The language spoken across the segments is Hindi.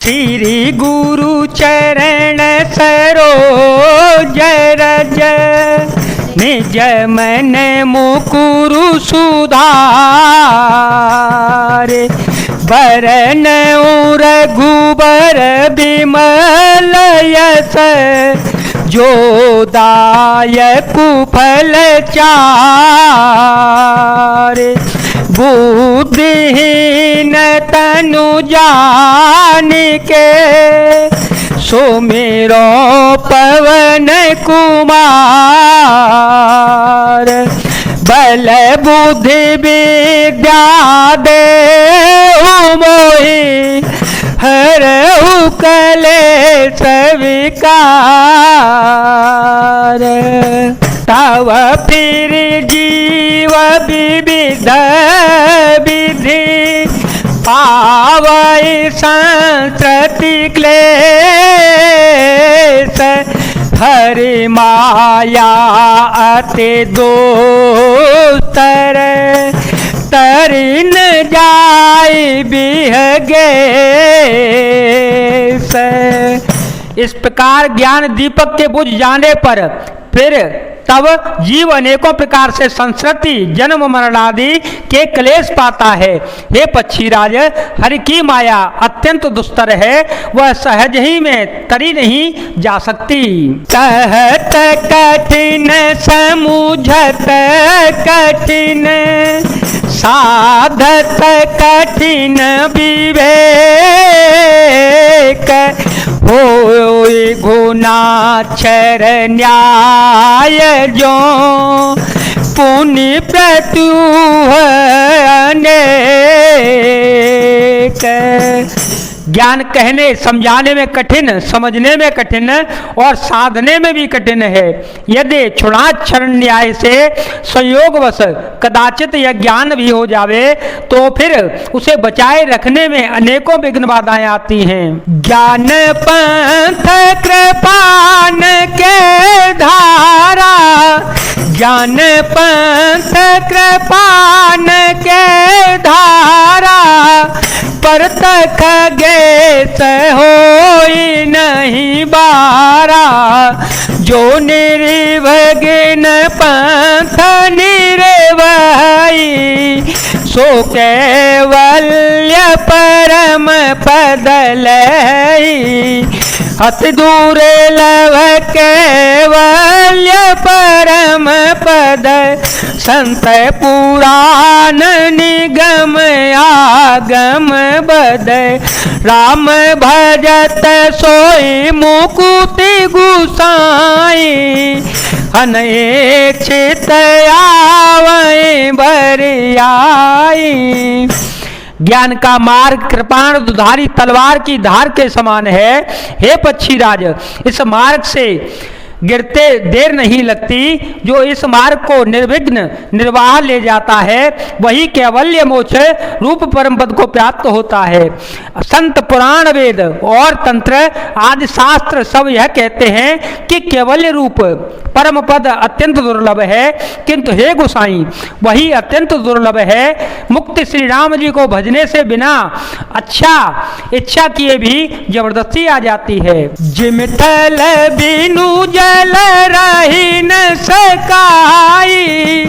श्री गुरु चरण सरोज रज निज मन मुकुरु सुधार बरन रघुबर बिमल यस जो दायक फल चार बुद्धिहीन तनु जान के सुमिरो पवन कुमार बल बुद्धि विद्या देहु मोहि हरहु कलेश विकार तव फिर जीव विविध विधि पावै संस्कृति क्लेश हरि माया अति दोस्तर तरिन जाय बिहगे। इस प्रकार ज्ञान दीपक के बुझ जाने पर फिर तब जीव अनेकों प्रकार से संस्कृति जन्म मरण आदि के क्लेश पाता है। हे पक्षीराज, हरि की माया अत्यंत दुस्तर है, वह सहज ही में तरी नहीं जा सकती। कहत कठिन समुझत कठिन साधत कठिन विवेक होय गुणाक्षर न्याय जो पुण्य प्रत्युह अनेक। ज्ञान कहने समझाने में कठिन, समझने में कठिन और साधने में भी कठिन है। यदि क्षुणाक्षर न्याय से संयोगवश कदाचित यह ज्ञान भी हो जावे तो फिर उसे बचाए रखने में अनेकों विघ्न बाधाएं आती हैं। ज्ञान पंथ कृपान के धारा, ज्ञान पंथ कृपान के धारा परतख गेस होई नहीं बारा। जो निर्विघ्न पंथ निर्वही सो कैवल्य परम पद लई। अति दूर लव कैवल्य परम पद संत पुराण निगम आगम बद। राम भजत सोई मुकुति गुसाई अनेक्षित आवै बरियाई। ज्ञान का मार्ग कृपाण दुधारी तलवार की धार के समान है। हे पक्षीराज, इस मार्ग से गिरते देर नहीं लगती। जो इस मार्ग को निर्विघ्न निर्वाह ले जाता है वही कैवल्य मोक्ष रूप परम पद को प्राप्त होता है। संत पुराण वेद और तंत्र आदि शास्त्र सब यह कहते हैं कि कैवल्य रूप परम पद अत्यंत दुर्लभ है, किंतु हे गोसाई वही अत्यंत दुर्लभ है। मुक्ति श्री राम जी को भजने से बिना इच्छा किए भी जबरदस्ती आ जाती है। जिमिथल बिनु जल रही न सकाई,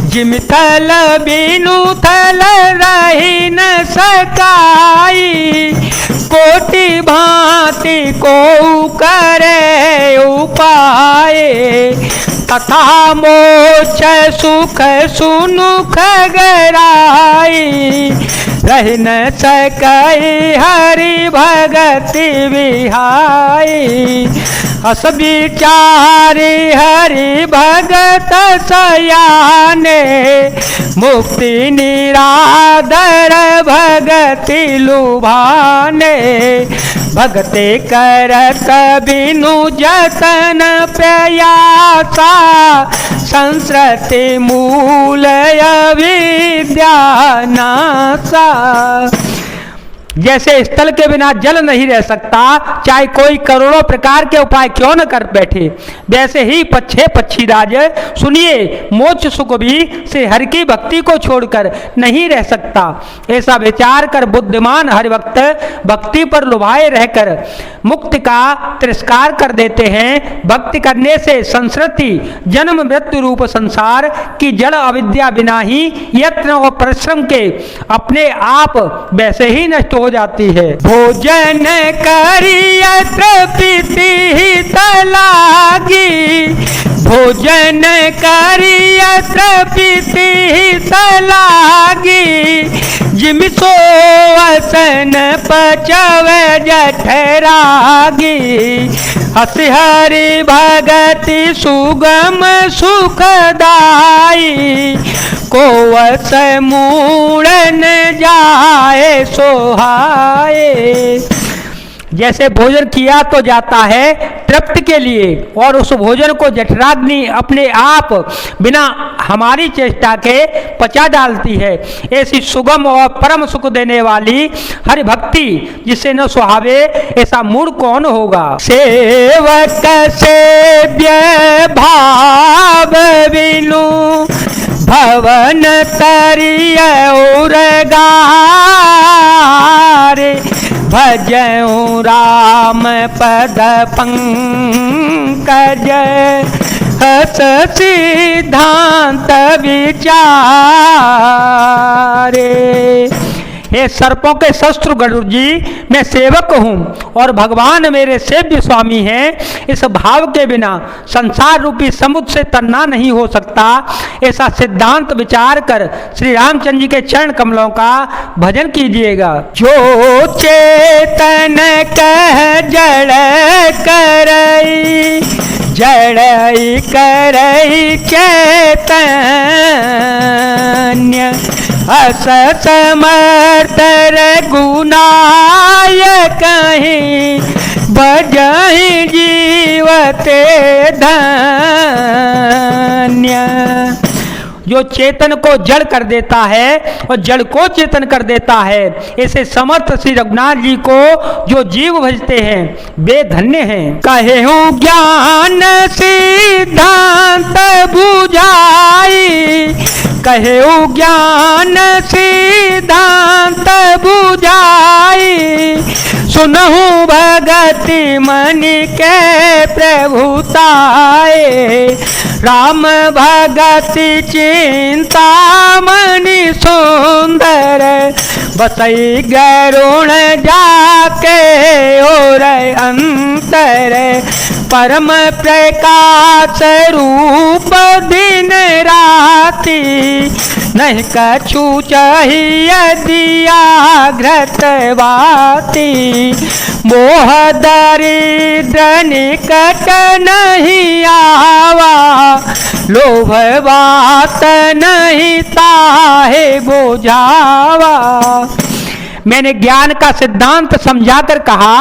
जिमिथल बिनु थल रही न सकाई। कोटि भांति को करे उपाय तथा मोक्ष सुख सुनुख गराई। रह न सकई हरि भगति विहाई। अस विचारी हरि भगत सयाने मुक्ति निरादर भगति लुभाने। भगते करत बिनु जतन प्रयासा संस्कृति मूल विद्या नासा। जैसे स्थल के बिना जल नहीं रह सकता, चाहे कोई करोड़ों प्रकार के उपाय क्यों न कर बैठे, वैसे ही पक्षीराज सुनिए, मोक्ष सुख भी श्री हरि की भक्ति को छोड़कर नहीं रह सकता। ऐसा विचार कर बुद्धिमान हरिभक्त भक्ति पर लुभाए रहकर मुक्ति का तिरस्कार कर देते हैं। भक्ति करने से संस्कृति जन्म मृत्यु रूप संसार की जड़ अविद्या बिना ही यत्न और परिश्रम के अपने आप वैसे ही नष्ट हो जाती है। भोजन करियत प्रीति तलागी, भोजन करियत प्रीति तलागी, जिम सो वसन पचवे जठरागी, हसि हरि भगति सुगम सुखदाई, को वस मूड़न जाए सोहाए। जैसे भोजन किया तो जाता है तृप्ति के लिए और उस भोजन को जठराग्नि अपने आप बिना हमारी चेष्टा के पचा डालती है। ऐसी सुगम और परम सुख देने वाली हरि भक्ति जिसे न सुहावे, ऐसा मूड कौन होगा। सेवक सेव्य भाव बिनु भवन तरिय उरगारे, भजऊँ राम पद पंकज, हस सिद्धांत विचारे। हे सर्पों के शस्त्र गरुड़ जी, मैं सेवक हूँ और भगवान मेरे सेव्य स्वामी हैं। इस भाव के बिना संसार रूपी समुद्र से तरना नहीं हो सकता। ऐसा सिद्धांत विचार कर श्री रामचंद्र जी के चरण कमलों का भजन कीजिएगा। जो चेतन कह जड़ करई, जड़ई करई चैतन्य, अस समर्थ गुनाय कहीं, बजहि जीवते धन्य। जो चेतन को जड़ कर देता है और जड़ को चेतन कर देता है, ऐसे समर्थ श्री रघुनाथ जी को जो जीव भजते हैं वे धन्य हैं। कहे हूँ ज्ञान सिद्धांत बुझाई, कहे हूँ ज्ञान सिद्धांत बुझाई, सुनहु भगति मनि के प्रभुताए, राम भगति चिंता मनि सुंदर, बसई गरुण जाके और अंतर, परम प्रकाश रूप दिन राति, नहीं कछु चाहिए दिया घृत बाती, मोह दरिद्र निकट नहीं आवा, लोभ बात नहीं ताहे बुझावा। मैंने ज्ञान का सिद्धांत समझाकर कहा,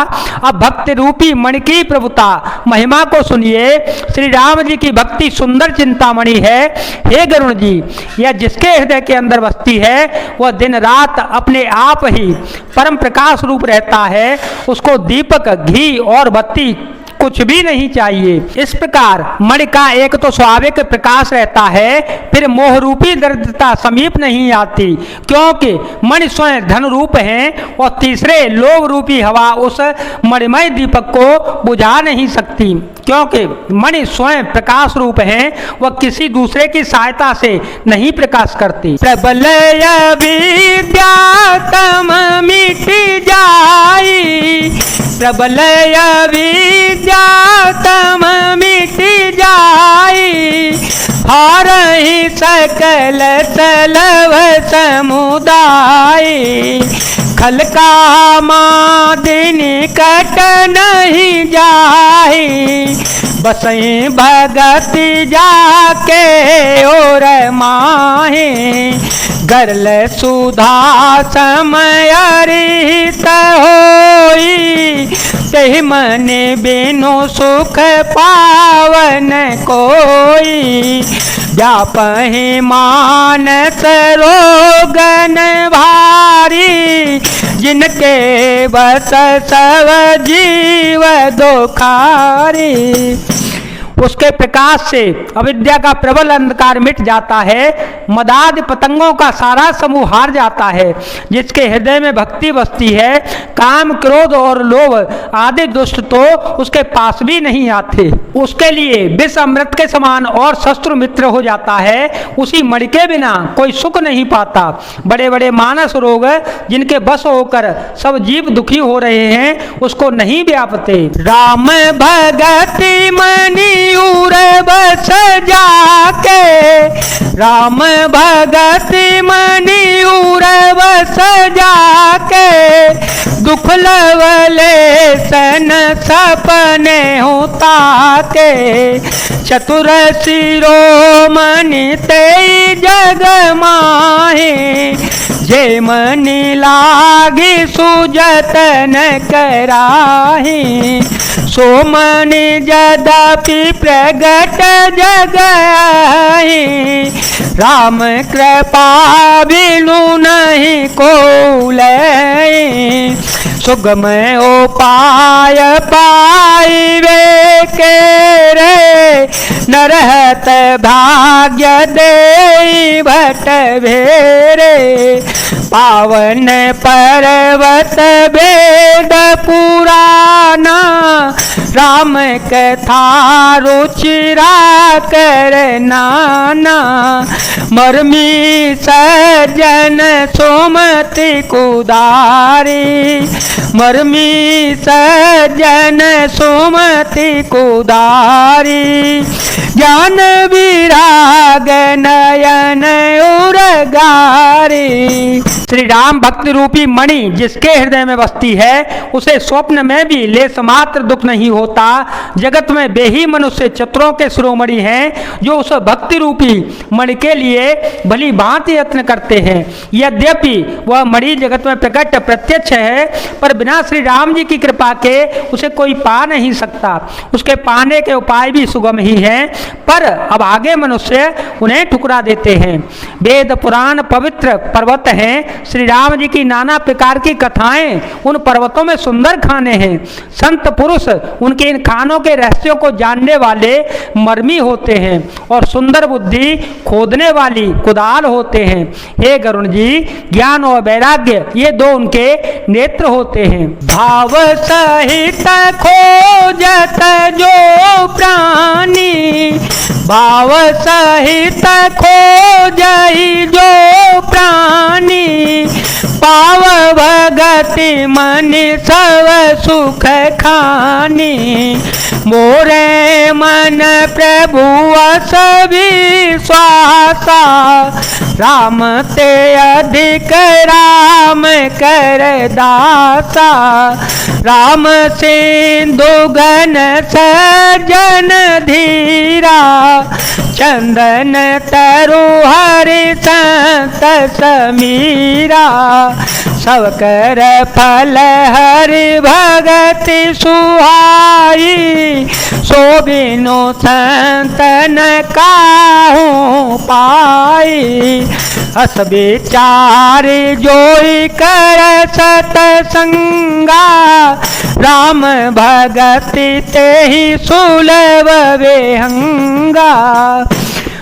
अब भक्ति रूपी मणि की प्रभुता महिमा को सुनिए। श्री राम जी की भक्ति सुंदर चिंतामणि है। हे गरुण जी, यह जिसके हृदय के अंदर बसती है वह दिन रात अपने आप ही परम प्रकाश रूप रहता है। उसको दीपक, घी और बत्ती कुछ भी नहीं चाहिए। इस प्रकार मणि का एक तो स्वाभाविक प्रकाश रहता है, फिर मोह रूपी दरिद्रता समीप नहीं आती, क्योंकि मणि स्वयं धन रूप है, और तीसरे लोभ रूपी हवा उस मणिमय दीपक को बुझा नहीं सकती, क्योंकि मणि स्वयं प्रकाश रूप है, वह किसी दूसरे की सहायता से नहीं प्रकाश करती। प्रबल विद्या तम मिट जाई, प्रबल विद्या तम मिट जाई, हारहि सकल सलव समुदाय, खल का मादिन कट नहीं जाई, बसई भगति जाके और माहे, गरल सुधा समय रित होई, तेहि मन बिनु सुख पावन कोई, जापहि मानस रोगन भारी, जिनके बस सब जीव दुखारी। उसके प्रकाश से अविद्या का प्रबल अंधकार मिट जाता है, मदाद पतंगों का सारा समूह हार जाता है। जिसके हृदय में भक्ति बसती है, काम क्रोध और लोभ आदि दुष्ट तो उसके पास भी नहीं आते। उसके लिए विष अमृत के समान और शत्रु मित्र हो जाता है। उसी मणि के बिना कोई सुख नहीं पाता। बड़े बड़े मानस रोग जिनके बस होकर सब जीव दुखी हो रहे हैं, उसको नहीं व्यापते। राम भगति मणि उर बस जाके, राम भगति मणि उर बस जाके, दुख लवले सन सपने होता के। चतुर शिरोमणि तेई जग माहे, जे मनि लागी सुजतन कराही। सो मनि यद्यपि प्रगट जगहि, राम कृपा बिनु नहीं कोलई। सुगम उपाय पाइबे के रे, नरहत भाग्य दे भट भेरे। पावन पर्वत वेद पुराना, राम कथा रुचिरा कर नाना। मर्मी सज्जन सुमति कुदारी, मर्मी सज्जन सुमति कुदारी। ज्ञान विराग नयन उरगारी। श्री राम भक्ति रूपी मणि जिसके हृदय में बसती है, उसे स्वप्न में भी लेस मात्र दुख नहीं होता। जगत में बेही मनुष्य चतुरों के शिरोमणि हैं, जो उस भक्ति रूपी मणि के लिए भली भांति यत्न करते हैं। यद्यपि वह मणि जगत में प्रकट प्रत्यक्ष है, पर बिना श्री राम जी की कृपा के उसे कोई पा नहीं सकता। उसके पाने के उपाय भी सुगम ही हैं, पर अब आगे मनुष्य उन्हें ठुकरा देते हैं। वेद पुराण पवित्र पर्वत हैं। श्री राम जी की नाना प्रकार की कथाएं उन पर्वतों में सुंदर खाने हैं। संत पुरुष उनके इन खानों के रहस्यों को जानने वाले मर्मी होते हैं और सुंदर बुद्धि खोदने वाली कुदाल होते हैं। हे गरुण जी, ज्ञान और वैराग्य ये दो उनके नेत्र होते हैं। भाव सहित खोजत जो प्राणी, भाव सहित खोजहि जो प्राणी। पाव भगति मनि सब सुख खानी। मोरे मन प्रभु सभी स्वासा, राम ते अधिक राम कर दासा। राम सिंधु घन सज्जन धीरा, चंदन तरु हरि संत समीरा। सब कर फल हरि भगति सुहाई, सो बिनु संतन काहू पाई। अस विचार जोई कर सतसंगा, राम भगति ते ही सुलभ वेहंगा।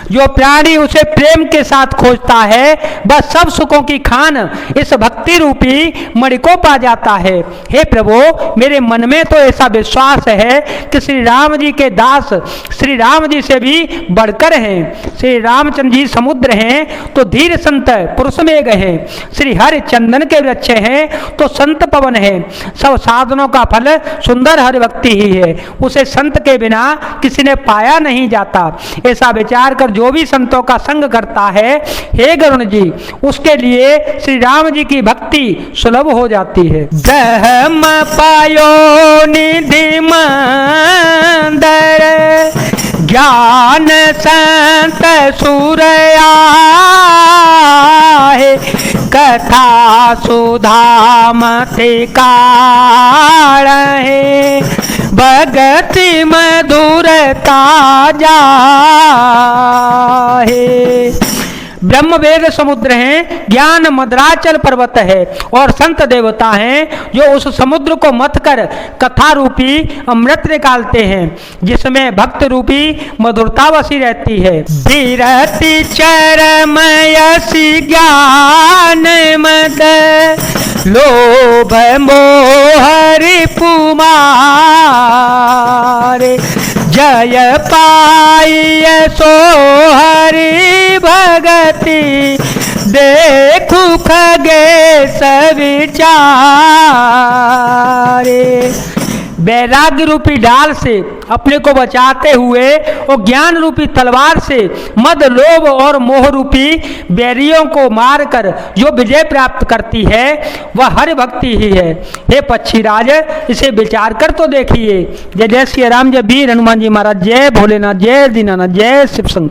जो प्राणी उसे प्रेम के साथ खोजता है, वह सब सुखों की खान इस भक्ति रूपी मणि को पा जाता है। हे प्रभु, मेरे मन में तो ऐसा विश्वास है कि श्री राम जी के दास श्री राम जी से भी बढ़कर हैं। श्री रामचंद्र जी समुद्र हैं तो धीर संत पुरुष मेघ हैं। श्री हरि चंदन के वृक्ष हैं तो संत पवन है। सब साधनों का फल सुंदर हरि भक्ति ही है। उसे संत के बिना किसी ने पाया नहीं जाता। ऐसा विचार कर जो भी संतों का संग करता है, हे गरुण जी, उसके लिए श्री राम जी की भक्ति सुलभ हो जाती है। ब्रह्म पायो निधि मंदर, ज्ञान संत सूरया है। कथा सुधा मति कारण है, भगति मधुरता जाहे। ब्रह्म वेद समुद्र हैं, ज्ञान मद्राचल पर्वत है, और संत देवता हैं जो उस समुद्र को मथ कर कथा रूपी अमृत निकालते हैं, जिसमें भक्त रूपी मधुरता बसी रहती है। विरति चरमयसी ज्ञान मद लोभ मोहरि पुमारे, जय पाइय सो हरि भगति देखु खगेश विचारे। वैराग्य रूपी डाल से अपने को बचाते हुए और ज्ञान रूपी तलवार से मद लोभ और मोह रूपी बैरियों को मारकर जो विजय प्राप्त करती है वह हरि भक्ति ही है। हे पक्षीराज, इसे विचार कर तो देखिए। जय जय श्री राम, जय वीर हनुमान जी महाराज, जय भोलेनाथ, जय दीनानाथ, जय शिव शंकर।